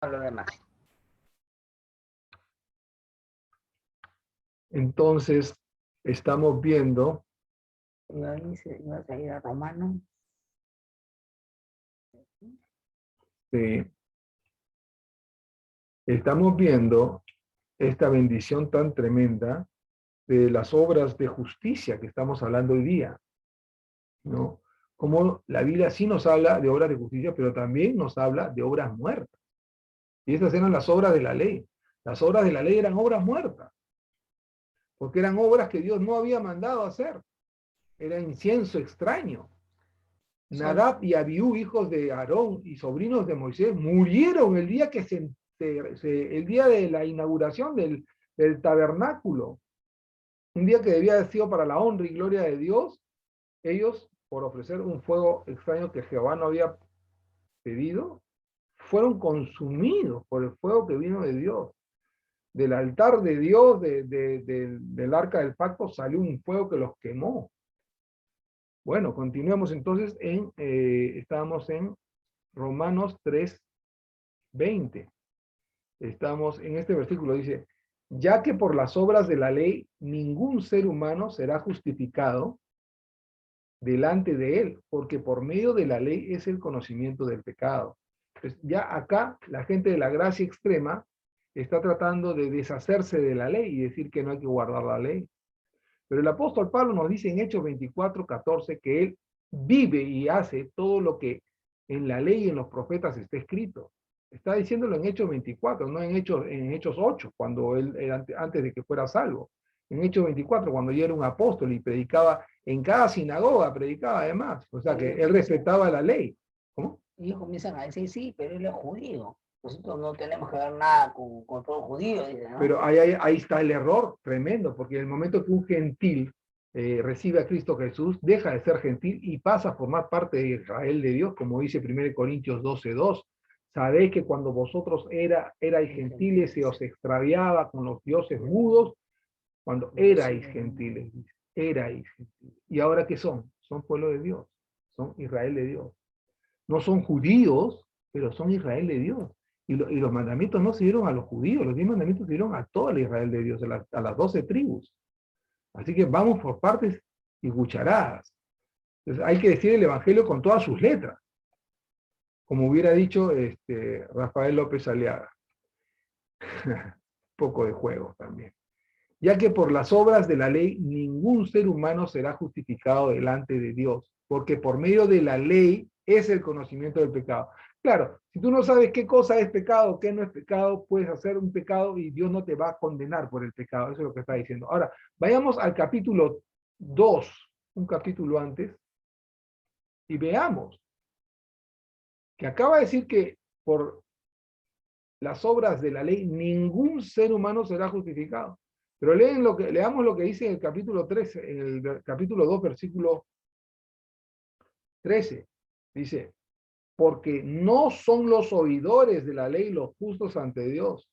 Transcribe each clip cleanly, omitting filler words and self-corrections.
lo demás. Entonces, estamos viendo... Ibas a ir a Romano. Estamos viendo esta bendición tan tremenda de las obras de justicia que estamos hablando hoy día, ¿no? Como la Biblia sí nos habla de obras de justicia, pero también nos habla de obras muertas. Y estas eran las obras de la ley. Las obras de la ley eran obras muertas, porque eran obras que Dios no había mandado hacer. Era incienso extraño. Nadab y Abiú, hijos de Aarón y sobrinos de Moisés, murieron el día que el día de la inauguración del tabernáculo. Un día que debía haber sido para la honra y gloria de Dios. Ellos, por ofrecer un fuego extraño que Jehová no había pedido, fueron consumidos por el fuego que vino de Dios. Del altar de Dios, del arca del pacto, salió un fuego que los quemó. Bueno, continuemos entonces estábamos en Romanos 3:20. Estamos en este versículo, dice, ya que por las obras de la ley ningún ser humano será justificado delante de él, porque por medio de la ley es el conocimiento del pecado. Entonces, ya acá la gente de la gracia extrema está tratando de deshacerse de la ley y decir que no hay que guardar la ley. Pero el apóstol Pablo nos dice en Hechos 24:14 que él vive y hace todo lo que en la ley y en los profetas está escrito. Está diciéndolo en Hechos 24, no en Hechos 8, cuando antes de que fuera salvo. En Hechos 24, cuando ya era un apóstol y predicaba en cada sinagoga, predicaba además. O sea que él respetaba la ley. ¿Cómo? Y ellos comienzan a decir, sí, pero él es judío. Nosotros no tenemos que ver nada con todo judío. Dice, ¿no? Pero ahí está el error tremendo, porque en el momento que un gentil recibe a Cristo Jesús, deja de ser gentil y pasa a formar parte de Israel de Dios, como dice 1 Corintios 12:2. Sabéis que cuando vosotros erais gentiles se os extraviaba con los dioses mudos, cuando erais gentiles, erais gentiles. ¿Y ahora qué son? Son pueblo de Dios, son Israel de Dios. No son judíos, pero son Israel de Dios. Y los mandamientos no se dieron a los judíos, los 10 mandamientos se dieron a toda la Israel de Dios, a las 12 tribus. Así que vamos por partes y cucharadas. Entonces hay que decir el Evangelio con todas sus letras, como hubiera dicho Rafael López Aliaga. Poco de juego también. Ya que por las obras de la ley ningún ser humano será justificado delante de Dios, porque por medio de la ley es el conocimiento del pecado. Claro, si tú no sabes qué cosa es pecado, qué no es pecado, puedes hacer un pecado y Dios no te va a condenar por el pecado. Eso es lo que está diciendo. Ahora, vayamos al capítulo 2, un capítulo antes, y veamos que acaba de decir que por las obras de la ley ningún ser humano será justificado. Pero leamos lo que dice en el capítulo 13, en el capítulo 2, versículo 13. Dice, porque no son los oidores de la ley los justos ante Dios,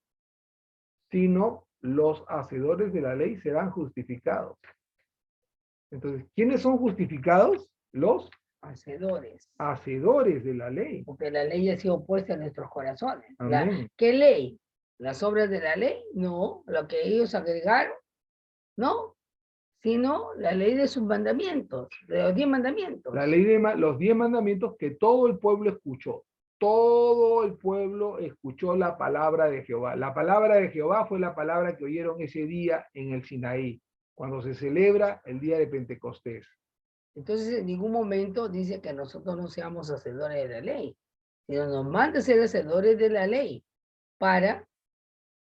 sino los hacedores de la ley serán justificados. Entonces, ¿quiénes son justificados? Los hacedores. Hacedores de la ley. Porque la ley ha sido puesta en nuestros corazones. Amén. ¿Qué ley? ¿Las obras de la ley? No. Lo que ellos agregaron, no. Sino la ley de sus mandamientos, de los 10 mandamientos. La ley de los 10 mandamientos que todo el pueblo escuchó. Todo el pueblo escuchó la palabra de Jehová. La palabra de Jehová fue la palabra que oyeron ese día en el Sinaí, cuando se celebra el día de Pentecostés. Entonces, en ningún momento dice que nosotros no seamos hacedores de la ley, sino nos manda a ser hacedores de la ley,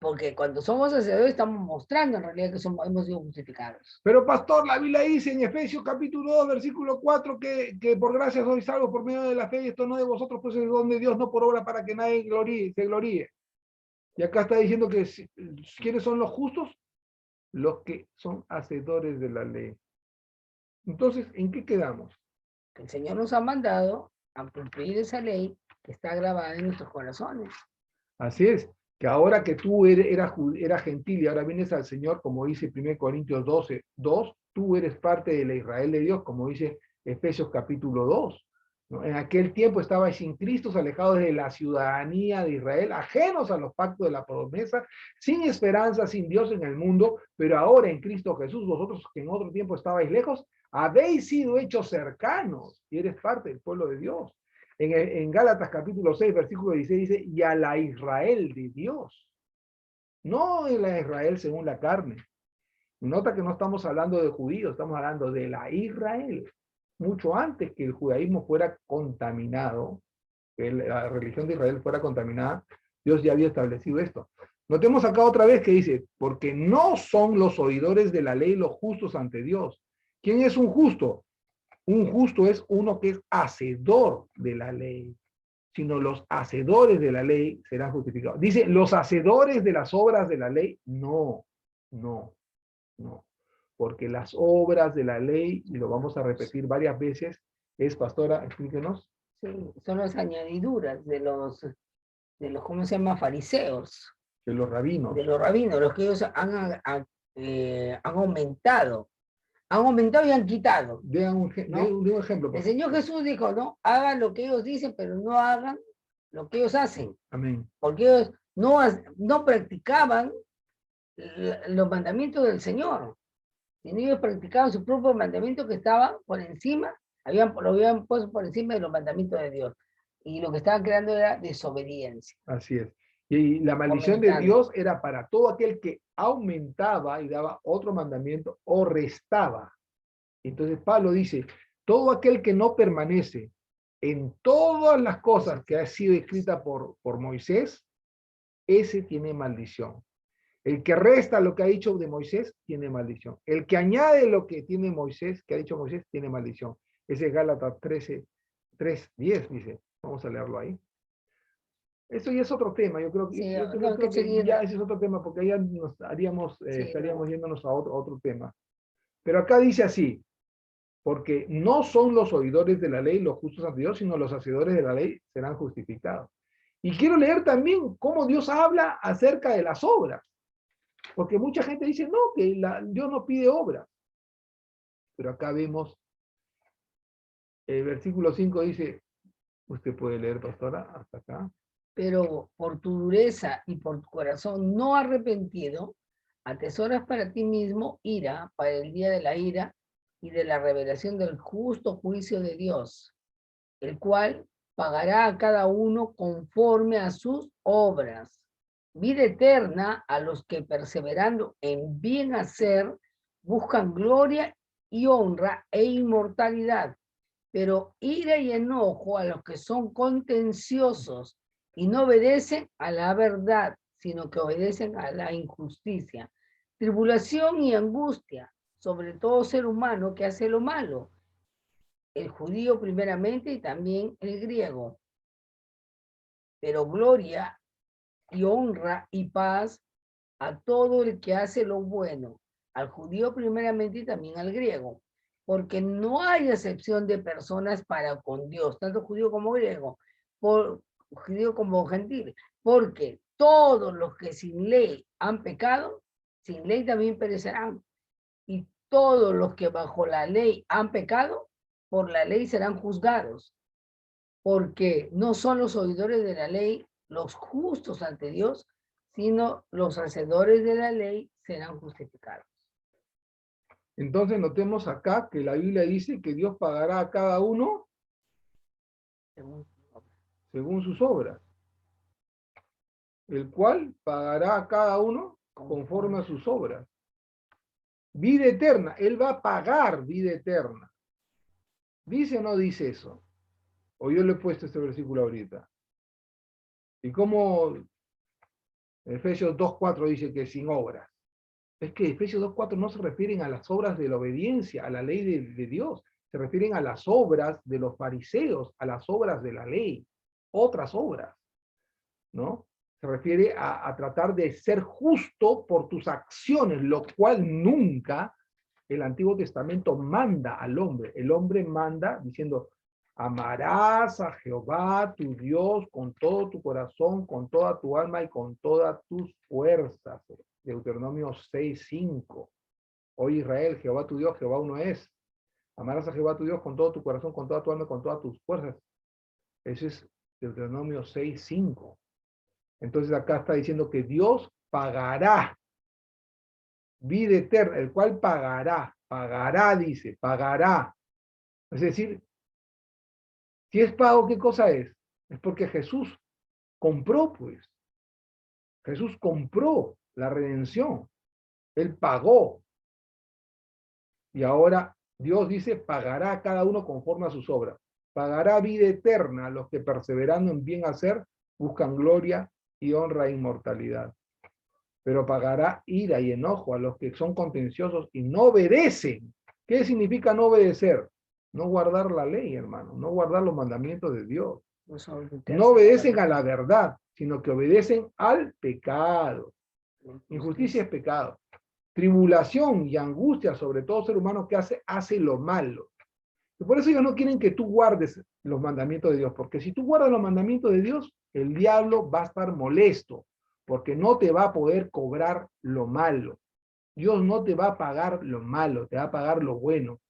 porque cuando somos hacedores estamos mostrando en realidad que hemos sido justificados. Pero pastor, la Biblia dice en Efesios capítulo 2, versículo 4, que por gracia sois salvos por medio de la fe, y esto no de vosotros, pues es don de Dios, no por obra, para que nadie se gloríe. Y acá está diciendo que ¿quiénes son los justos? Los que son hacedores de la ley. Entonces, ¿en qué quedamos? El Señor nos ha mandado a cumplir esa ley que está grabada en nuestros corazones. Así es, que ahora que tú eras gentil y ahora vienes al Señor, como dice 1 Corintios 12:2, tú eres parte de la Israel de Dios, como dice Efesios capítulo 2. ¿no? En aquel tiempo estabais sin Cristo, alejados de la ciudadanía de Israel, ajenos a los pactos de la promesa, sin esperanza, sin Dios en el mundo, pero ahora en Cristo Jesús, vosotros que en otro tiempo estabais lejos, habéis sido hechos cercanos y eres parte del pueblo de Dios. En Gálatas capítulo 6, versículo 16 dice, y a la Israel de Dios, no en la Israel según la carne. Nota que no estamos hablando de judíos, estamos hablando de la Israel. Mucho antes que el judaísmo fuera contaminado, que la religión de Israel fuera contaminada, Dios ya había establecido esto. Notemos acá otra vez que dice, porque no son los oidores de la ley los justos ante Dios. ¿Quién es un justo? Un justo es uno que es hacedor de la ley, sino los hacedores de la ley serán justificados. Dice, los hacedores de las obras de la ley, no, no. No, porque las obras de la ley, y lo vamos a repetir varias veces, es, pastora, explíquenos. Sí, son las añadiduras ¿cómo se llama? Fariseos, De los rabinos. de los rabinos, los que ellos han aumentado y han quitado. De un ejemplo. El Señor Jesús dijo, no, hagan lo que ellos dicen, pero no hagan lo que ellos hacen. Amén. Porque ellos no practicaban los mandamientos del Señor, sino ellos practicaban su propio mandamiento que estaba por encima, lo habían puesto por encima de los mandamientos de Dios. Y lo que estaban creando era desobediencia. Así es. Y la maldición de Dios era para todo aquel que aumentaba y daba otro mandamiento o restaba. Entonces Pablo dice, todo aquel que no permanece en todas las cosas que ha sido escrita por Moisés, ese tiene maldición. El que resta lo que ha dicho de Moisés, tiene maldición. El que añade lo que tiene Moisés, que ha dicho Moisés, tiene maldición. Ese es Gálatas 13, 3, 10, dice. Vamos a leerlo ahí. Eso ya es otro tema. Yo creo que, sí, creo que ya ese es otro tema, porque ya nos haríamos, estaríamos yéndonos a otro tema. Pero acá dice así, porque no son los oidores de la ley los justos ante Dios, sino los hacedores de la ley serán justificados. Y quiero leer también cómo Dios habla acerca de las obras. Porque mucha gente dice, no, que Dios no pide obras. Pero acá vemos, el versículo 5 dice, usted puede leer, pastora, hasta acá. Pero por tu dureza y por tu corazón no arrepentido, atesoras para ti mismo ira para el día de la ira y de la revelación del justo juicio de Dios, el cual pagará a cada uno conforme a sus obras. Vida eterna a los que perseverando en bien hacer buscan gloria y honra e inmortalidad, pero ira y enojo a los que son contenciosos y no obedecen a la verdad, sino que obedecen a la injusticia. Tribulación y angustia sobre todo ser humano que hace lo malo, el judío primeramente y también el griego. Pero gloria y honra y paz a todo el que hace lo bueno, al judío primeramente y también al griego, porque no hay excepción de personas para con Dios, tanto judío como griego, judío como gentil, porque todos los que sin ley han pecado, sin ley también perecerán, y todos los que bajo la ley han pecado, por la ley serán juzgados, porque no son los oidores de la ley los justos ante Dios, sino los hacedores de la ley serán justificados. Entonces notemos acá que la Biblia dice que Dios pagará a cada uno según sus obras, el cual pagará a cada uno conforme a sus obras. Vida eterna, Él va a pagar vida eterna. ¿Dice o no dice eso? O yo le he puesto este versículo ahorita. Y como Efesios 2.4 dice que sin obras. Es que Efesios 2.4 no se refieren a las obras de la obediencia, a la ley de Dios. Se refieren a las obras de los fariseos, a las obras de la ley. Otras obras, ¿no? Se refiere a tratar de ser justo por tus acciones, lo cual nunca el Antiguo Testamento manda al hombre. El hombre manda diciendo, amarás a Jehová tu Dios con todo tu corazón, con toda tu alma y con todas tus fuerzas. Deuteronomio 6:5. Oye Israel, Jehová tu Dios, Jehová uno es. Amarás a Jehová tu Dios con todo tu corazón, con toda tu alma, con todas tus fuerzas. Ese es Deuteronomio 6:5. Entonces acá está diciendo que Dios pagará vida eterna, el cual pagará, dice, pagará. Es decir, si es pago, ¿qué cosa es? Es porque Jesús compró, pues. Jesús compró la redención. Él pagó. Y ahora Dios dice, pagará a cada uno conforme a sus obras. Pagará vida eterna a los que perseverando en bien hacer buscan gloria y honra e inmortalidad. Pero pagará ira y enojo a los que son contenciosos y no obedecen. ¿Qué significa no obedecer? No guardar la ley, hermano, no guardar los mandamientos de Dios. No obedecen a la verdad, sino que obedecen al pecado. Injusticia es pecado. Tribulación y angustia sobre todo ser humano que hace lo malo. Y por eso ellos no quieren que tú guardes los mandamientos de Dios, porque si tú guardas los mandamientos de Dios, el diablo va a estar molesto, porque no te va a poder cobrar lo malo. Dios no te va a pagar lo malo, te va a pagar lo bueno.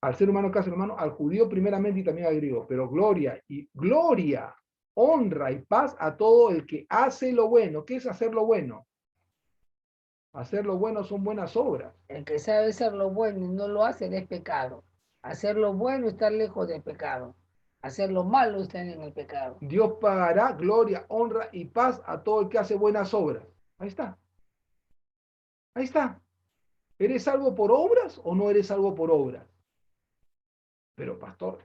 Al ser humano que hace lo malo, al judío primeramente y también al griego, pero gloria, honra y paz a todo el que hace lo bueno. ¿Qué es hacer lo bueno? Hacer lo bueno son buenas obras. El que sabe hacer lo bueno y no lo hace es pecado. Hacer lo bueno es estar lejos del pecado. Hacer lo malo es estar en el pecado. Dios pagará gloria, honra y paz a todo el que hace buenas obras. Ahí está. Ahí está. ¿Eres salvo por obras o no eres salvo por obras? Pero pastor,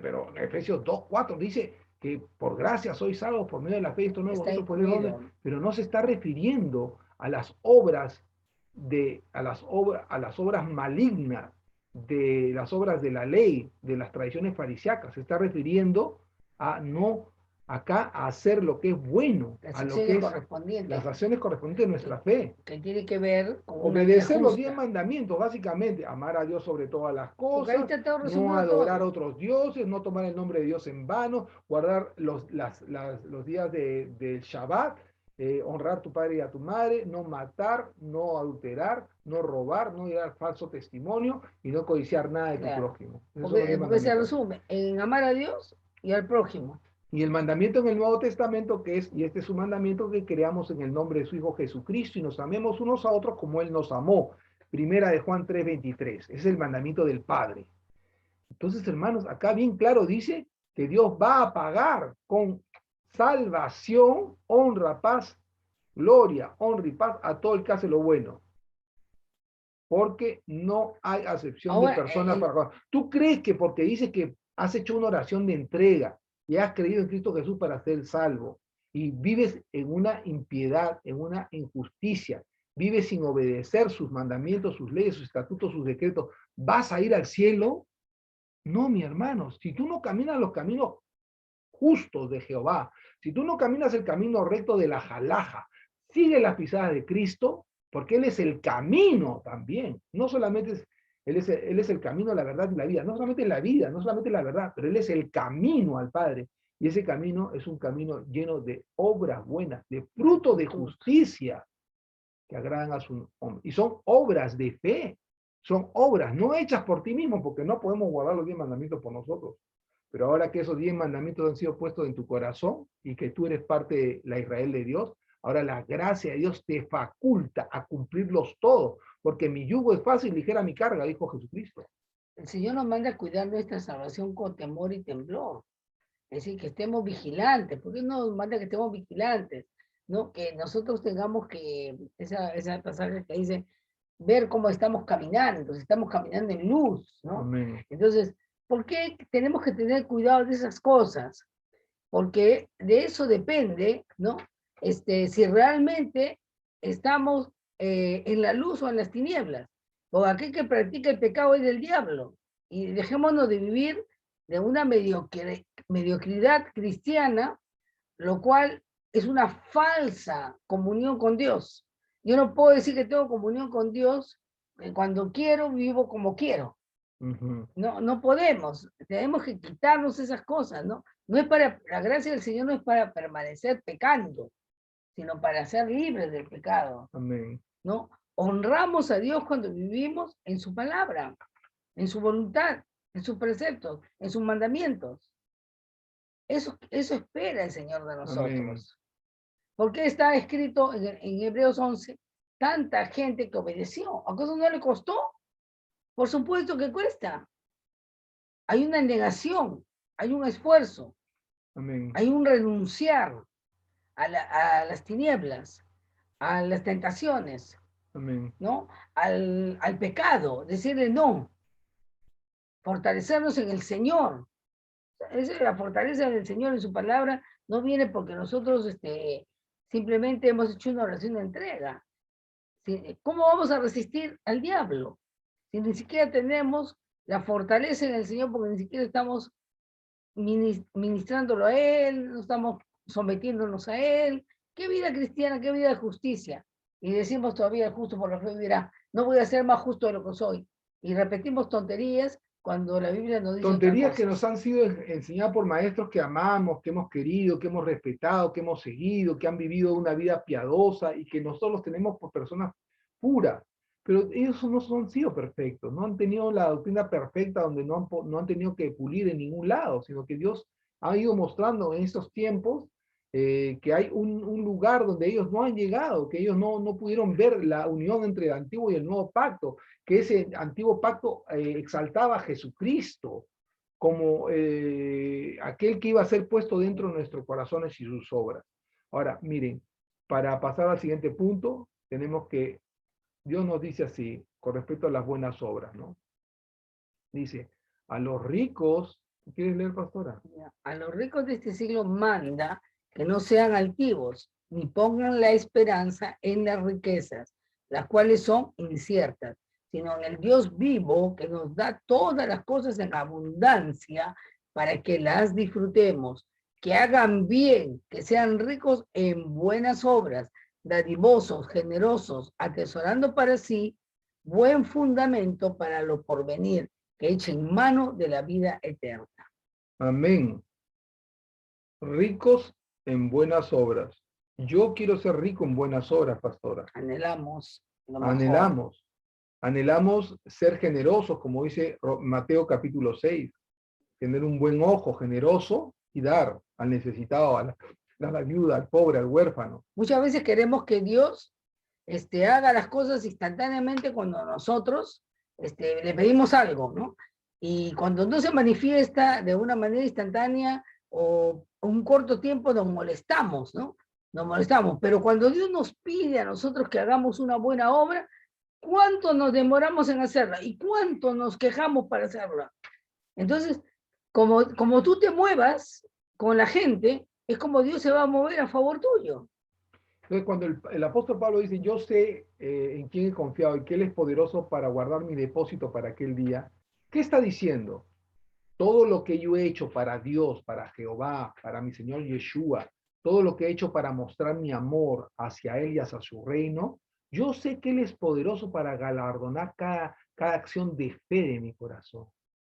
pero Efesios 2:4 dice que por gracia sois salvos por medio de la fe, esto no es vosotros por el orden, pero no se está refiriendo a las obras a las obras malignas, de las obras de la ley, de las tradiciones farisíacas. Se está refiriendo a no acá a hacer lo que es bueno, las a lo acciones que es correspondientes, las acciones correspondientes de nuestra fe. que tiene que ver con Obedecer los 10 mandamientos, básicamente, amar a Dios sobre todas las cosas, no adorar a otros dioses, no tomar el nombre de Dios en vano, guardar los días del Shabbat, honrar a tu padre y a tu madre, no matar, no adulterar, no robar, no dar falso testimonio y no codiciar nada de tu prójimo. Porque se resume en amar a Dios y al prójimo. Y el mandamiento en el Nuevo Testamento que es, y este es un mandamiento que creamos en el nombre de su Hijo Jesucristo y nos amemos unos a otros como Él nos amó. Primera de Juan 3:23. Es el mandamiento del Padre. Entonces, hermanos, acá bien claro dice que Dios va a pagar con salvación, honra, paz, gloria, honra y paz a todo el que hace lo bueno. Porque no hay acepción de personas para cosas. ¿Tú crees que porque dice que has hecho una oración de entrega y has creído en Cristo Jesús para ser salvo y vives en una impiedad, en una injusticia, vives sin obedecer sus mandamientos, sus leyes, sus estatutos, sus decretos, vas a ir al cielo? No, mi hermano, si tú no caminas los caminos justos de Jehová, si tú no caminas el camino recto de la jalaja, sigue las pisadas de Cristo, porque Él es el camino también, no solamente Él es el camino, la verdad y la vida, no solamente la vida, no solamente la verdad, pero Él es el camino al Padre, y ese camino es un camino lleno de obras buenas, de fruto de justicia que agradan a su nombre, y son obras de fe, son obras no hechas por ti mismo, porque no podemos guardar los 10 mandamientos por nosotros, pero ahora que esos 10 mandamientos han sido puestos en tu corazón y que tú eres parte de la Israel de Dios, ahora la gracia de Dios te faculta a cumplirlos todos, porque mi yugo es fácil y ligera mi carga, dijo Jesucristo. El Señor nos manda a cuidar nuestra salvación con temor y temblor. Es decir, que estemos vigilantes. ¿Por qué nos manda que estemos vigilantes? ¿No? Que nosotros tengamos que, esa pasaje que dice, ver cómo estamos caminando, si estamos caminando en luz, ¿no? Amén. Entonces, ¿por qué tenemos que tener cuidado de esas cosas? Porque de eso depende, ¿no? Si realmente estamos en la luz o en las tinieblas. O aquel que practica el pecado es del diablo. Y dejémonos de vivir de una mediocridad cristiana, lo cual es una falsa comunión con Dios. Yo no puedo decir que tengo comunión con Dios cuando quiero, vivo como quiero. No podemos, tenemos que quitarnos esas cosas, ¿no? No es para, la gracia del Señor no es para permanecer pecando, sino para ser libres del pecado. Amén. ¿No? honramos a Dios cuando vivimos en su palabra, en su voluntad, en sus preceptos, en sus mandamientos. Eso espera el Señor de nosotros. Amén. Porque está escrito en Hebreos 11, tanta gente que obedeció. ¿Acaso no le costó? Por supuesto que cuesta. Hay una negación, hay un esfuerzo, Amén. hay un renunciar a las tinieblas, a las tentaciones, Amén. ¿no? Al pecado, decirle no, fortalecernos en el Señor. La fortaleza del Señor en su palabra no viene porque nosotros simplemente hemos hecho una oración de entrega. ¿Cómo vamos a resistir al diablo? Si ni siquiera tenemos la fortaleza en el Señor, porque ni siquiera estamos ministrándolo a Él, no estamos sometiéndonos a Él. ¿Qué vida cristiana, qué vida de justicia? Y decimos todavía el justo por la fe vivirá. No voy a ser más justo de lo que soy. Y repetimos tonterías cuando la Biblia nos dice otra Tonterías cosa. que nos han sido enseñadas por maestros que amamos, que hemos querido, que hemos respetado, que hemos seguido, que han vivido una vida piadosa y que nosotros los tenemos por personas puras. Pero ellos no han sido perfectos, no han tenido la doctrina perfecta donde no han tenido que pulir en ningún lado, sino que Dios ha ido mostrando en estos tiempos que hay un lugar donde ellos no han llegado, que ellos no pudieron ver la unión entre el antiguo y el nuevo pacto, que ese antiguo pacto exaltaba a Jesucristo como aquel que iba a ser puesto dentro de nuestros corazones y sus obras. Ahora, miren, para pasar al siguiente punto, tenemos que, Dios nos dice así, con respecto a las buenas obras, ¿no? Dice, a los ricos, ¿quieres leer, pastora? A los ricos de este siglo manda que no sean altivos, ni pongan la esperanza en las riquezas, las cuales son inciertas, sino en el Dios vivo que nos da todas las cosas en abundancia para que las disfrutemos, que hagan bien, que sean ricos en buenas obras, dadivosos, generosos, atesorando para sí buen fundamento para lo porvenir, que echen mano de la vida eterna. Amén. Ricos en buenas obras. Yo quiero ser rico en buenas obras, pastora. Anhelamos lo mejor. Anhelamos ser generosos, como dice Mateo capítulo 6, tener un buen ojo generoso y dar al necesitado, a la viuda, al pobre, al huérfano. Muchas veces queremos que Dios haga las cosas instantáneamente cuando nosotros le pedimos algo, ¿no? Y cuando no se manifiesta de una manera instantánea o un corto tiempo nos molestamos, ¿no? Nos molestamos, pero cuando Dios nos pide a nosotros que hagamos una buena obra, ¿cuánto nos demoramos en hacerla? ¿Y cuánto nos quejamos para hacerla? Entonces, como tú te muevas con la gente, es como Dios se va a mover a favor tuyo. Entonces, cuando el apóstol Pablo dice, yo sé en quién he confiado y que Él es poderoso para guardar mi depósito para aquel día, ¿qué está diciendo? Todo lo que yo he hecho para Dios, para Jehová, para mi Señor Yeshua, todo lo que he hecho para mostrar mi amor hacia Él y hacia su reino, yo sé que Él es poderoso para galardonar cada acción de fe de mi corazón,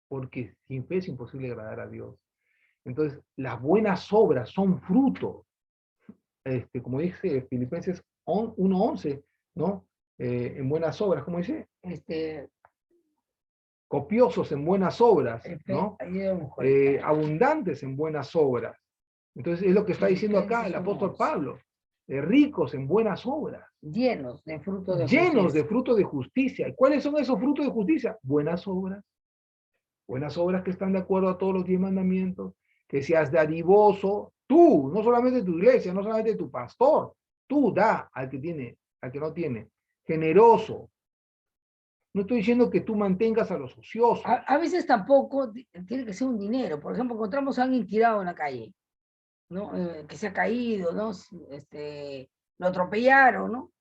porque sin fe es imposible agradar a Dios. Entonces, las buenas obras son fruto, como dice Filipenses 1:11, ¿no? En buenas obras, ¿cómo dice? Copiosos en buenas obras, ¿no? Abundantes en buenas obras. Entonces es lo que está diciendo acá el apóstol Pablo. Ricos en buenas obras. Llenos de frutos de llenos justicia. de frutos de justicia. ¿Y cuáles son esos frutos de justicia? Buenas obras. Buenas obras que están de acuerdo a todos los 10 mandamientos. Que seas dadivoso, tú, no solamente tu iglesia, no solamente tu pastor. Tú da al que tiene, al que no tiene. Generoso. No estoy diciendo que tú mantengas a los ociosos. A veces tampoco tiene que ser un dinero. Por ejemplo, encontramos a alguien tirado en la calle, ¿no? Que se ha caído, ¿no? Lo atropellaron, ¿no?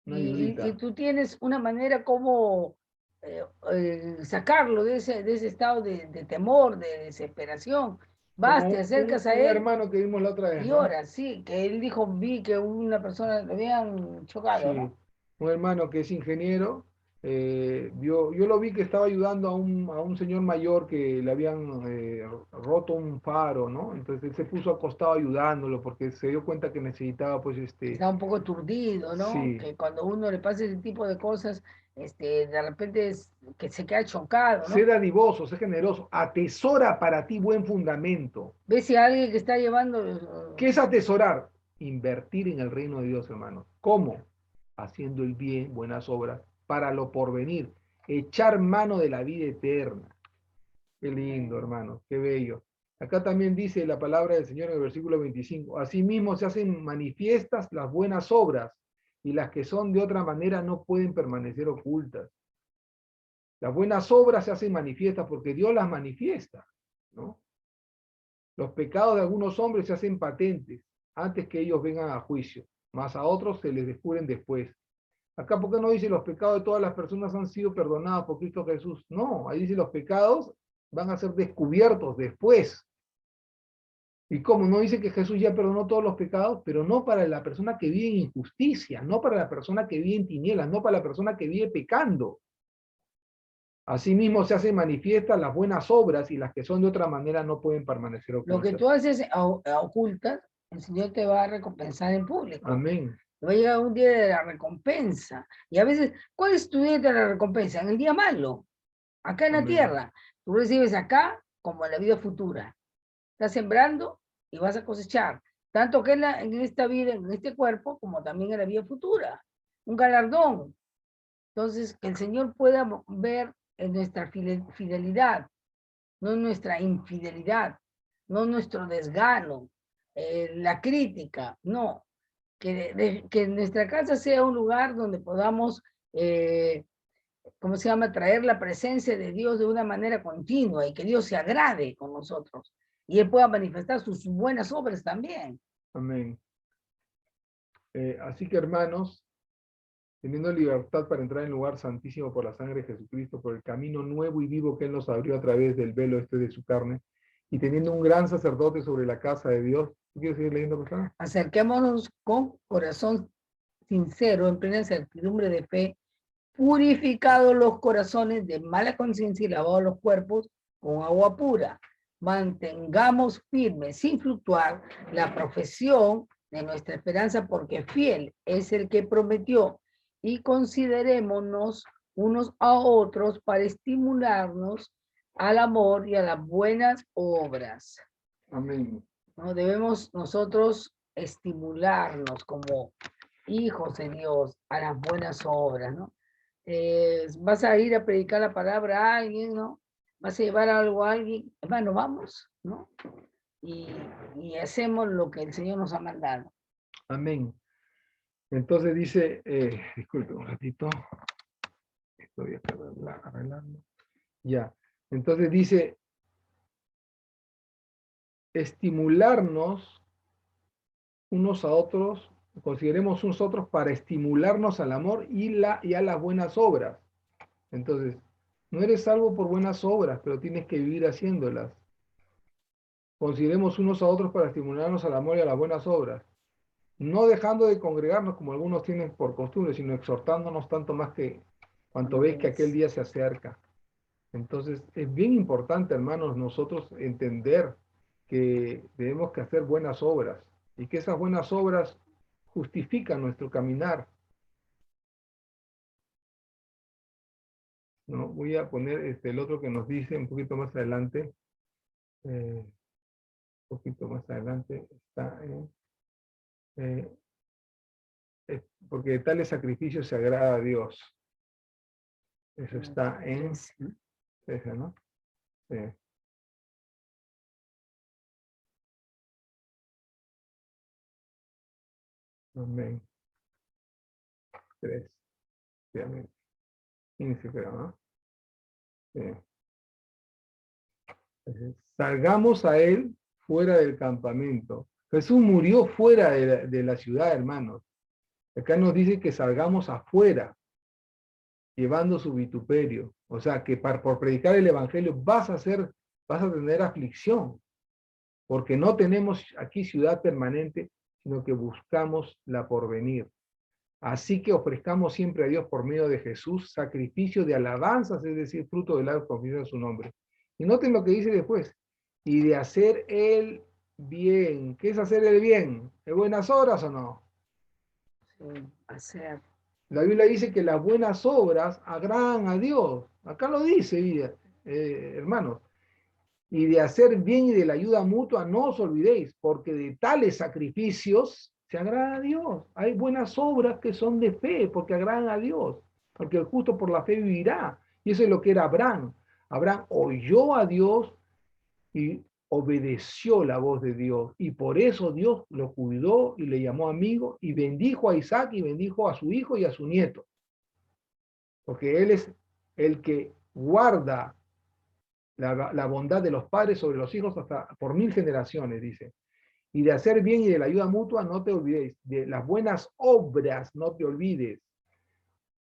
Y tú tienes una manera como sacarlo de ese estado de temor, de desesperación. Vas, te acercas a él. Un hermano que vimos la otra vez. Y oras, sí, que él dijo, vi que una persona le habían chocado, sí, ¿no? un hermano que es ingeniero yo lo vi que estaba ayudando a un señor mayor que le habían roto un faro, ¿no? Entonces él se puso acostado ayudándolo porque se dio cuenta que necesitaba, pues, Está un poco aturdido, ¿no? sí, Que cuando uno le pasa ese tipo de cosas, de repente que se queda chocado, sé ¿no? dadivoso, sé generoso, atesora para ti buen fundamento. Ves si alguien que está llevando, ¿Qué es atesorar? Invertir en el reino de Dios, hermano. ¿Cómo? Haciendo el bien, buenas obras, para lo porvenir, echar mano de la vida eterna. Qué lindo, hermano, qué bello. Acá también dice la palabra del Señor en el versículo 25. Asimismo se hacen manifiestas las buenas obras y las que son de otra manera no pueden permanecer ocultas. Las buenas obras se hacen manifiestas porque Dios las manifiesta, ¿no? Los pecados de algunos hombres se hacen patentes antes que ellos vengan a juicio, mas a otros se les descubren después. Acá, ¿por qué no dice los pecados de todas las personas han sido perdonados por Cristo Jesús? No, ahí dice los pecados van a ser descubiertos después. Y como no dice que Jesús ya perdonó todos los pecados, pero no para la persona que vive en injusticia, no para la persona que vive en tinieblas, no para la persona que vive pecando. Asimismo se hacen manifiestas las buenas obras y las que son de otra manera no pueden permanecer lo que ocultas. tú haces a ocultas, el Señor te va a recompensar en público. Amén. Va a llegar un día de la recompensa. Y a veces, ¿cuál es tu día de la recompensa? En el día malo, acá en la Amén. tierra. Tú recibes acá como en la vida futura. Estás sembrando y vas a cosechar. Tanto que en esta vida, en este cuerpo, como también en la vida futura. Un galardón. Entonces, que el Señor pueda ver en nuestra fidelidad, no en nuestra infidelidad, no en nuestro desgano, la crítica, no. Que nuestra casa sea un lugar donde podamos, ¿cómo se llama?, traer la presencia de Dios de una manera continua y que Dios se agrade con nosotros y Él pueda manifestar sus buenas obras también. Amén. Así que, hermanos, teniendo libertad para entrar en el lugar santísimo por la sangre de Jesucristo, por el camino nuevo y vivo que Él nos abrió a través del velo de su carne, y teniendo un gran sacerdote sobre la casa de Dios. ¿Tú quieres seguir leyendo, por favor? Acerquémonos con corazón sincero, en plena certidumbre de fe, purificados los corazones de mala conciencia y lavados los cuerpos con agua pura. Mantengamos firme, sin fluctuar, la profesión de nuestra esperanza, porque fiel es el que prometió. Y considerémonos unos a otros para estimularnos al amor y a las buenas obras. Amén. ¿No? Debemos nosotros estimularnos como hijos de Dios a las buenas obras, ¿no? Vas a ir a predicar la palabra a alguien, ¿no? Vas a llevar algo a alguien, hermano, vamos, ¿no? Y hacemos lo que el Señor nos ha mandado. Amén. Entonces dice, disculpe un ratito, estoy acá arreglando. Ya. Entonces dice, estimularnos unos a otros, consideremos unos a otros para estimularnos al amor y a las buenas obras. Entonces, no eres salvo por buenas obras, pero tienes que vivir haciéndolas. Consideremos unos a otros para estimularnos al amor y a las buenas obras. No dejando de congregarnos como algunos tienen por costumbre, sino exhortándonos tanto más que cuanto ves que aquel día se acerca. Entonces, es bien importante, hermanos, nosotros entender que debemos que hacer buenas obras y que esas buenas obras justifican nuestro caminar. ¿No? Voy a poner el otro que nos dice un poquito más adelante. Un poquito más adelante está porque de tales sacrificios se agrada a Dios. Eso está en ese, ¿no? Sí. Amén. 3. Sí, amén. 15 creo, ¿no? Sí. Salgamos a él fuera del campamento. Jesús murió fuera de la ciudad, hermanos. Acá nos dice que salgamos afuera, llevando su vituperio. O sea, que por predicar el evangelio vas a tener aflicción, porque no tenemos aquí ciudad permanente, sino que buscamos la porvenir. Así que ofrezcamos siempre a Dios por medio de Jesús sacrificio de alabanzas, es decir, fruto del labios confieso de su nombre. Y noten lo que dice después. Y de hacer el bien. ¿Qué es hacer el bien? ¿De buenas obras o no? Sí, hacer. La Biblia dice que las buenas obras agradan a Dios. Acá lo dice, hermanos. Y de hacer bien y de la ayuda mutua no os olvidéis, porque de tales sacrificios se agrada a Dios. Hay buenas obras que son de fe, porque agradan a Dios. Porque el justo por la fe vivirá. Y eso es lo que era Abraham. Abraham oyó a Dios y obedeció la voz de Dios. Y por eso Dios lo cuidó y le llamó amigo y bendijo a Isaac y bendijo a su hijo y a su nieto. Porque él es el que guarda la bondad de los padres sobre los hijos hasta por 1000 generaciones, dice. Y de hacer bien y de la ayuda mutua no te olvidéis. De las buenas obras no te olvides.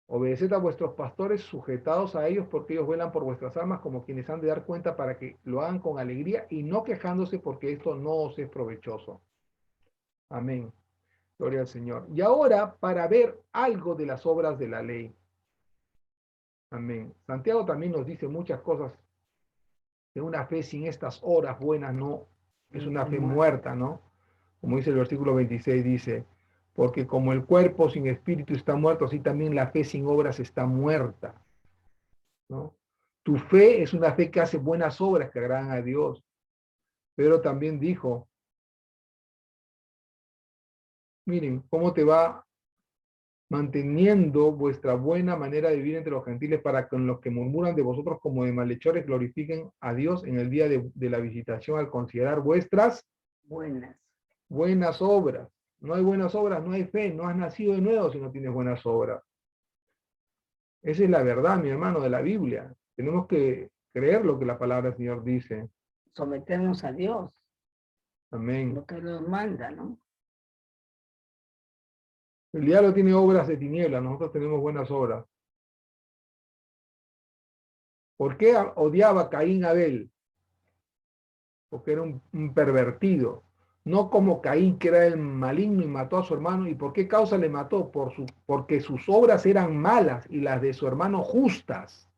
Obedeced a vuestros pastores, sujetados a ellos, porque ellos velan por vuestras almas como quienes han de dar cuenta para que lo hagan con alegría y no quejándose porque esto no os es provechoso. Amén. Gloria al Señor. Y ahora, para ver algo de las obras de la ley. Amén. Santiago también nos dice muchas cosas de una fe sin estas obras buenas, no, es una fe muerta, ¿no? Como dice el versículo 26, dice, porque como el cuerpo sin espíritu está muerto, así también la fe sin obras está muerta, ¿no? Tu fe es una fe que hace buenas obras que agradan a Dios. Pero también dijo, miren, ¿cómo te va manteniendo vuestra buena manera de vivir entre los gentiles para que los que murmuran de vosotros como de malhechores glorifiquen a Dios en el día de la visitación al considerar vuestras buenas obras? No hay buenas obras, no hay fe, no has nacido de nuevo si no tienes buenas obras. Esa es la verdad, mi hermano, de la Biblia. Tenemos que creer lo que la palabra del Señor dice. Someternos a Dios. Amén. Lo que nos manda, ¿no? El diablo tiene obras de tinieblas, nosotros tenemos buenas obras. ¿Por qué odiaba Caín a Abel? Porque era un pervertido. No como Caín, que era el maligno y mató a su hermano. ¿Y por qué causa le mató? Porque sus obras eran malas y las de su hermano justas.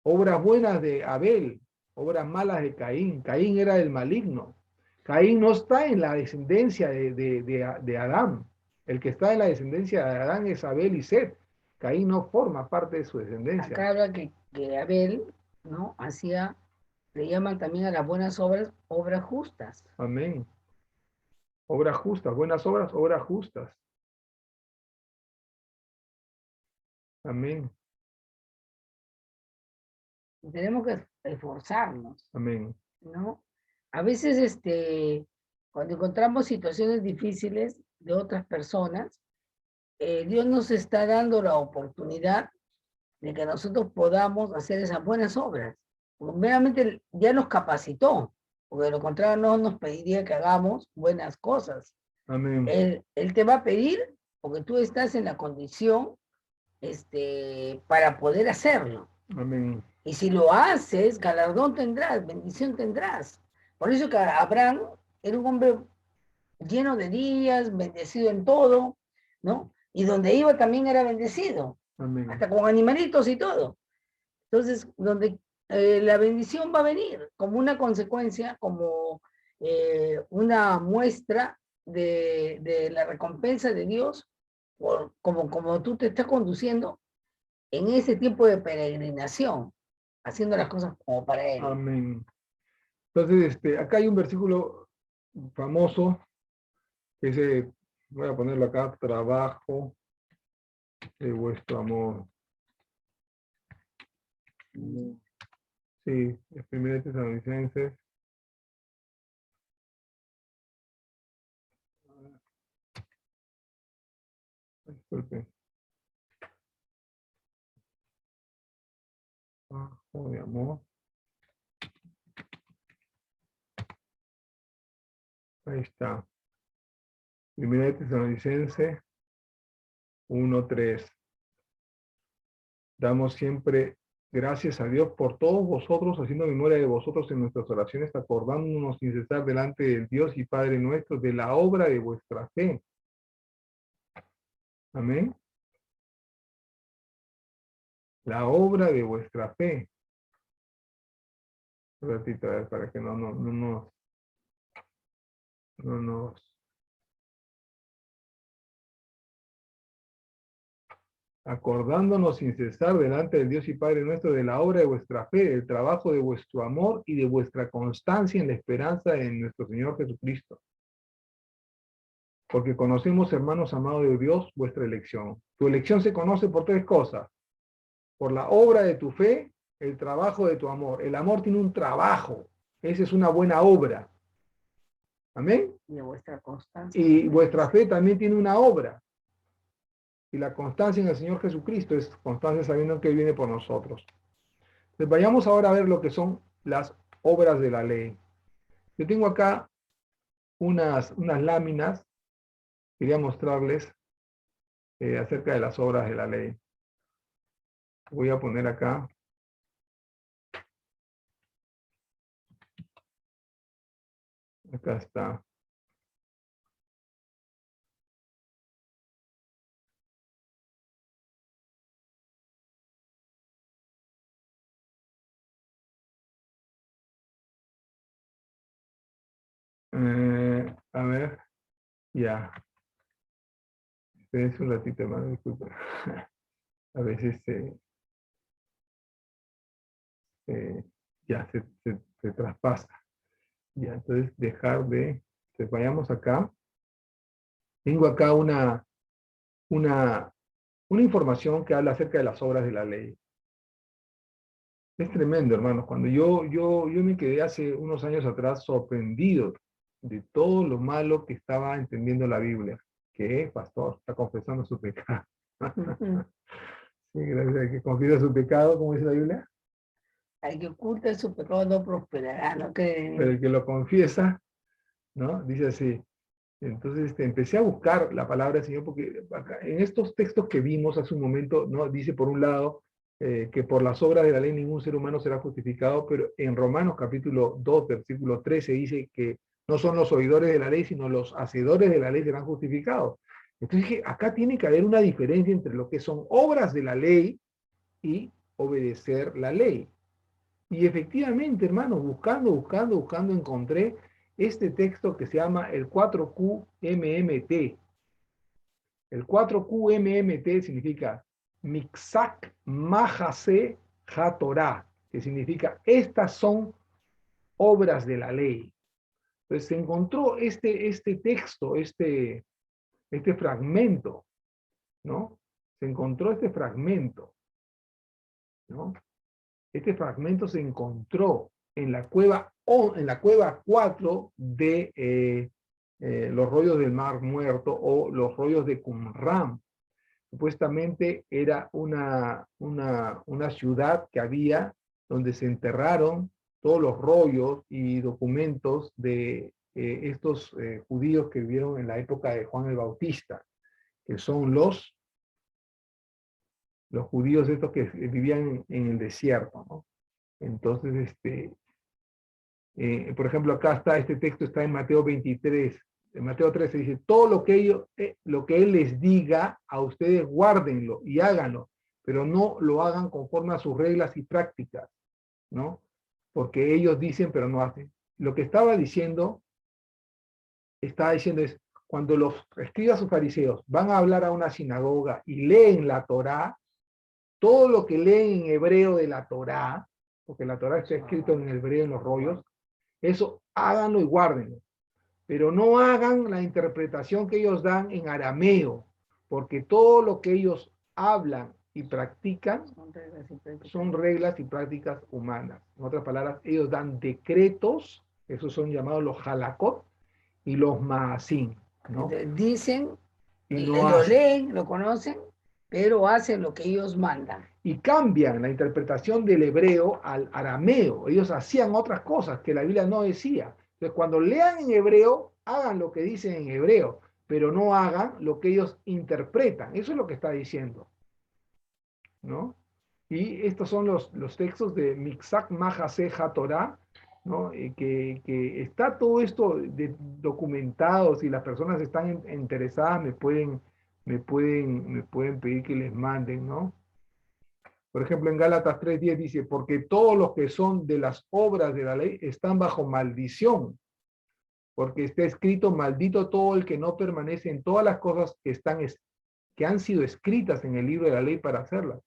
Obras buenas de Abel, obras malas de Caín. Caín era el maligno. Caín no está en la descendencia de Adán. El que está en la descendencia de Adán es Abel y Set. Caín no forma parte de su descendencia. Acá habla que Abel, ¿no? Le llaman también a las buenas obras, obras justas. Amén. Obras justas, buenas obras, obras justas. Amén. Tenemos que esforzarnos, Amén. ¿no? A veces, cuando encontramos situaciones difíciles de otras personas, Dios nos está dando la oportunidad de que nosotros podamos hacer esas buenas obras. Porque meramente ya nos capacitó, porque de lo contrario no nos pediría que hagamos buenas cosas. Amén. Él te va a pedir porque tú estás en la condición para poder hacerlo. Amén. Y si lo haces, galardón tendrás, bendición tendrás. Por eso que Abraham era un hombre lleno de días, bendecido en todo, ¿no? Y donde iba también era bendecido, Amén. hasta con animalitos y todo. Entonces, donde la bendición va a venir como una consecuencia, como una muestra de la recompensa de Dios, como tú te estás conduciendo en ese tiempo de peregrinación, haciendo las cosas como para Él. Amén. Entonces, acá hay un versículo famoso que dice, voy a ponerlo acá, trabajo de vuestro amor. Sí, es 1 Tesalonicenses. Disculpe. Trabajo de amor. Ahí está. 1 Tesalonicenses 1:3. Damos siempre gracias a Dios por todos vosotros, haciendo memoria de vosotros en nuestras oraciones, acordándonos sin cesar delante del Dios y Padre nuestro de la obra de vuestra fe. Amén. La obra de vuestra fe. Un ratito, a ver, para que no nos acordándonos sin cesar delante del Dios y Padre nuestro de la obra de vuestra fe, del trabajo de vuestro amor y de vuestra constancia en la esperanza en nuestro Señor Jesucristo. Porque conocemos, hermanos amados de Dios, vuestra elección. Tu elección se conoce por tres cosas. Por la obra de tu fe, el trabajo de tu amor. El amor tiene un trabajo. Esa es una buena obra. Amén. Y de vuestra constancia. Y vuestra fe también tiene una obra. Y la constancia en el Señor Jesucristo es constancia sabiendo que Él viene por nosotros. Entonces vayamos ahora a ver lo que son las obras de la ley. Yo tengo acá unas láminas, quería mostrarles acerca de las obras de la ley. Voy a poner acá. Acá está. A ver, ya. Espérense un ratito más, disculpen. A veces ya se traspasa. Ya, entonces dejar de... Entonces vayamos acá. Tengo acá una información que habla acerca de las obras de la ley. Es tremendo, hermanos. Cuando yo me quedé hace unos años atrás sorprendido de todo lo malo que estaba entendiendo la Biblia. ¿Qué, pastor? Está confesando su pecado. Sí, gracias a que confiesa su pecado, como dice la Biblia. Al que oculta su pecado no prosperará, ¿no? Pero el que lo confiesa, ¿no? Dice así. Entonces empecé a buscar la palabra del Señor, porque acá, en estos textos que vimos hace un momento, ¿no? Dice por un lado que por las obras de la ley ningún ser humano será justificado, pero en Romanos capítulo 2, versículo 13 dice que no son los oidores de la ley, sino los hacedores de la ley serán justificados. Entonces dije, acá tiene que haber una diferencia entre lo que son obras de la ley y obedecer la ley. Y efectivamente, hermanos, buscando, encontré este texto que se llama el 4QMMT. El 4QMMT significa Mixak Mahase HaTorah, que significa estas son obras de la ley. Entonces se encontró este texto, este fragmento, ¿no? Se encontró este fragmento, ¿no? Este fragmento se encontró en la cueva 4 de los rollos del Mar Muerto o los rollos de Qumran. Supuestamente era una ciudad que había donde se enterraron todos los rollos y documentos de estos judíos que vivieron en la época de Juan el Bautista, que son los judíos estos que vivían en el desierto, ¿no? Entonces, por ejemplo, acá está, este texto está en Mateo 23, en Mateo 13 dice, todo lo que Él les diga a ustedes, guárdenlo y háganlo, pero no lo hagan conforme a sus reglas y prácticas, ¿no? Porque ellos dicen, pero no hacen. Lo que estaba diciendo es, cuando los escribas o fariseos van a hablar a una sinagoga y leen la Torá, todo lo que leen en hebreo de la Torá, porque la Torá está escrito en hebreo en los rollos, eso háganlo y guárdenlo. Pero no hagan la interpretación que ellos dan en arameo, porque todo lo que ellos hablan y practican son reglas y prácticas humanas. En otras palabras, ellos dan decretos, esos son llamados los halakot, y los maasim, ¿no? Dicen, y no lo hacen. leen, lo conocen, pero hacen lo que ellos mandan. Y cambian la interpretación del hebreo al arameo. Ellos hacían otras cosas que la Biblia no decía. Entonces, cuando lean en hebreo, hagan lo que dicen en hebreo, pero no hagan lo que ellos interpretan. Eso es lo que está diciendo, ¿no? Y estos son los textos de Mixak Mahase HaTorah, ¿no? Que está todo esto documentados y las personas están interesadas, me pueden me pueden pedir que les manden, ¿no? Por ejemplo, en Gálatas 3:10 dice, porque todos los que son de las obras de la ley están bajo maldición, porque está escrito, maldito todo el que no permanece en todas las cosas que han sido escritas en el libro de la ley para hacerlas.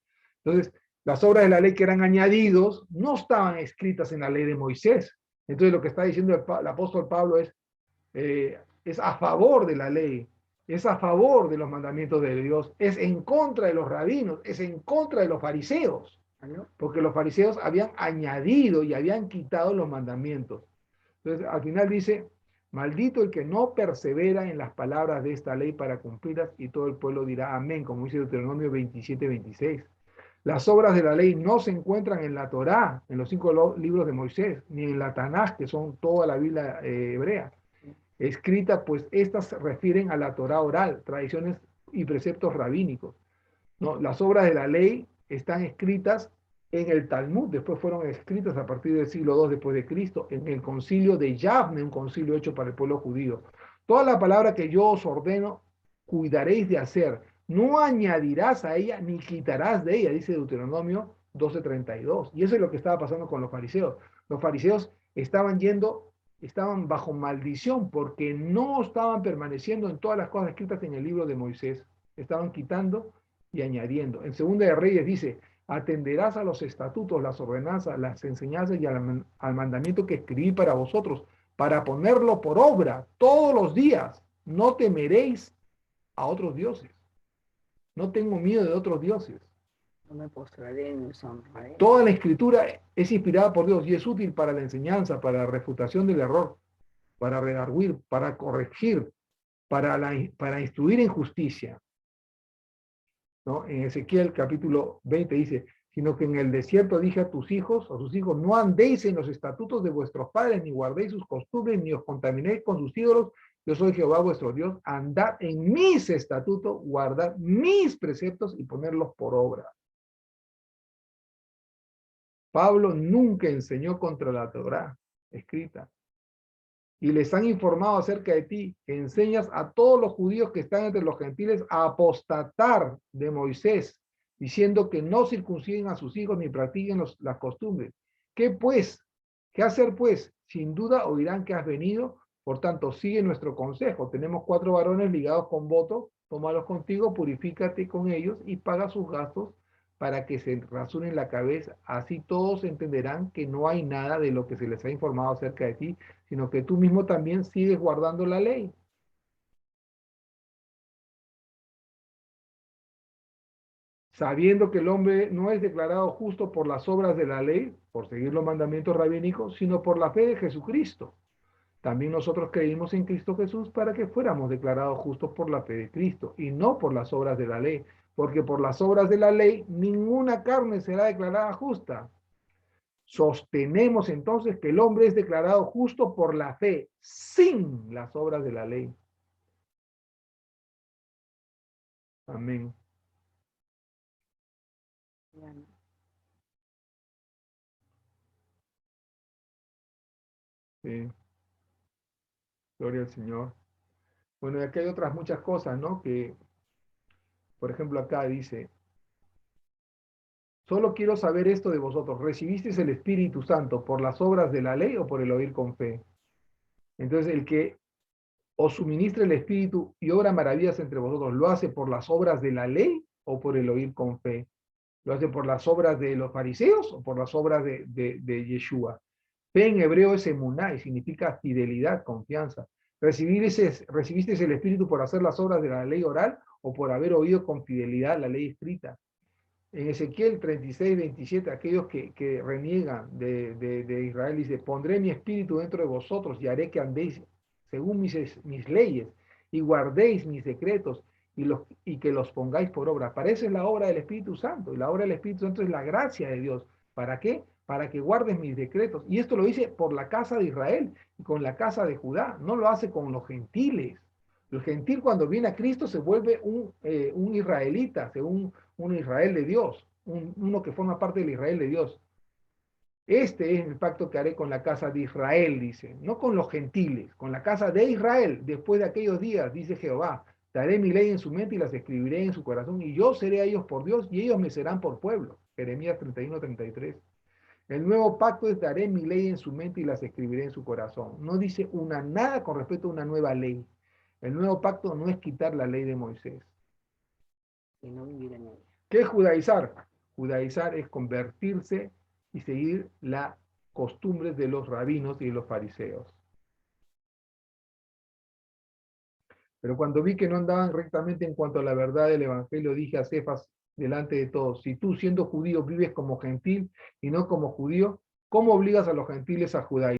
Entonces, las obras de la ley que eran añadidos no estaban escritas en la ley de Moisés. Entonces, lo que está diciendo el apóstol Pablo es a favor de la ley, es a favor de los mandamientos de Dios, es en contra de los rabinos, es en contra de los fariseos, ¿no? Porque los fariseos habían añadido y habían quitado los mandamientos. Entonces, al final dice, maldito el que no persevera en las palabras de esta ley para cumplirlas, y todo el pueblo dirá amén, como dice Deuteronomio 27:26. Las obras de la ley no se encuentran en la Torá, en los 5 libros de Moisés, ni en la Tanaj, que son toda la Biblia hebrea escrita, pues estas se refieren a la Torá oral, tradiciones y preceptos rabínicos, ¿no? Las obras de la ley están escritas en el Talmud, después fueron escritas a partir del siglo II después de Cristo, en el concilio de Yavne, un concilio hecho para el pueblo judío. Toda la palabra que yo os ordeno, cuidaréis de hacer, no añadirás a ella ni quitarás de ella, dice Deuteronomio 12:32. Y eso es lo que estaba pasando con los fariseos. Los fariseos estaban bajo maldición porque no estaban permaneciendo en todas las cosas escritas en el libro de Moisés. Estaban quitando y añadiendo. En Segunda de Reyes dice, atenderás a los estatutos, las ordenanzas, las enseñanzas y al mandamiento que escribí para vosotros, para ponerlo por obra todos los días. No temeréis a otros dioses. No tengo miedo de otros dioses. No me postraré en deshonra. Toda la escritura es inspirada por Dios y es útil para la enseñanza, para la refutación del error, para redarguir, para corregir, para instruir en justicia, ¿no? En Ezequiel capítulo 20 dice, sino que en el desierto dije a tus hijos, a sus hijos, no andéis en los estatutos de vuestros padres, ni guardéis sus costumbres, ni os contaminéis con sus ídolos. Yo soy Jehová vuestro Dios, andad en mis estatutos, guardad mis preceptos y ponerlos por obra. Pablo nunca enseñó contra la Torá escrita. Y les han informado acerca de ti, que enseñas a todos los judíos que están entre los gentiles a apostatar de Moisés, diciendo que no circunciden a sus hijos ni practiquen las costumbres. ¿Qué pues? ¿Qué hacer pues? Sin duda oirán que has venido, por tanto sigue nuestro consejo. Tenemos 4 varones ligados con voto, tómalos contigo, purifícate con ellos y paga sus gastos para que se rasuren la cabeza. Así todos entenderán que no hay nada de lo que se les ha informado acerca de ti, sino que tú mismo también sigues guardando la ley. Sabiendo que el hombre no es declarado justo por las obras de la ley, por seguir los mandamientos rabínicos, sino por la fe de Jesucristo. También nosotros creímos en Cristo Jesús para que fuéramos declarados justos por la fe de Cristo y no por las obras de la ley, porque por las obras de la ley ninguna carne será declarada justa. Sostenemos entonces que el hombre es declarado justo por la fe, sin las obras de la ley. Amén. Sí, gloria al Señor. Bueno, y aquí hay otras muchas cosas, ¿no? Que, por ejemplo, acá dice, solo quiero saber esto de vosotros, ¿recibisteis el Espíritu Santo por las obras de la ley o por el oír con fe? Entonces, el que os suministra el Espíritu y obra maravillas entre vosotros, ¿lo hace por las obras de la ley o por el oír con fe? ¿Lo hace por las obras de los fariseos o por las obras de Yeshua? Fe en hebreo es emuná y significa fidelidad, confianza. ¿Recibiste el Espíritu por hacer las obras de la ley oral o por haber oído con fidelidad la ley escrita? En Ezequiel 36:27, aquellos que reniegan de Israel, dice, pondré mi espíritu dentro de vosotros y haré que andéis según mis leyes y guardéis mis decretos y que los pongáis por obra. Para eso es la obra del Espíritu Santo. Y la obra del Espíritu Santo es la gracia de Dios. ¿Para qué? Para que guardes mis decretos. Y esto lo dice por la casa de Israel y con la casa de Judá. No lo hace con los gentiles. El gentil cuando viene a Cristo se vuelve un israelita, según un Israel de Dios, uno que forma parte del Israel de Dios. Este es el pacto que haré con la casa de Israel, dice, no con los gentiles, con la casa de Israel, después de aquellos días, dice Jehová, Daré mi ley en su mente y las escribiré en su corazón, y yo seré a ellos por Dios, y ellos me serán por pueblo. Jeremías 31-33. El nuevo pacto es: daré mi ley en su mente y las escribiré en su corazón. No dice nada con respecto a una nueva ley. El nuevo pacto no es quitar la ley de Moisés. Sino vivir en ella. ¿Qué es judaizar? Judaizar es convertirse y seguir las costumbres de los rabinos y de los fariseos. Pero cuando vi que no andaban rectamente en cuanto a la verdad del evangelio, dije a Cefas delante de todos: si tú, siendo judío, vives como gentil y no como judío, ¿cómo obligas a los gentiles a judaizar?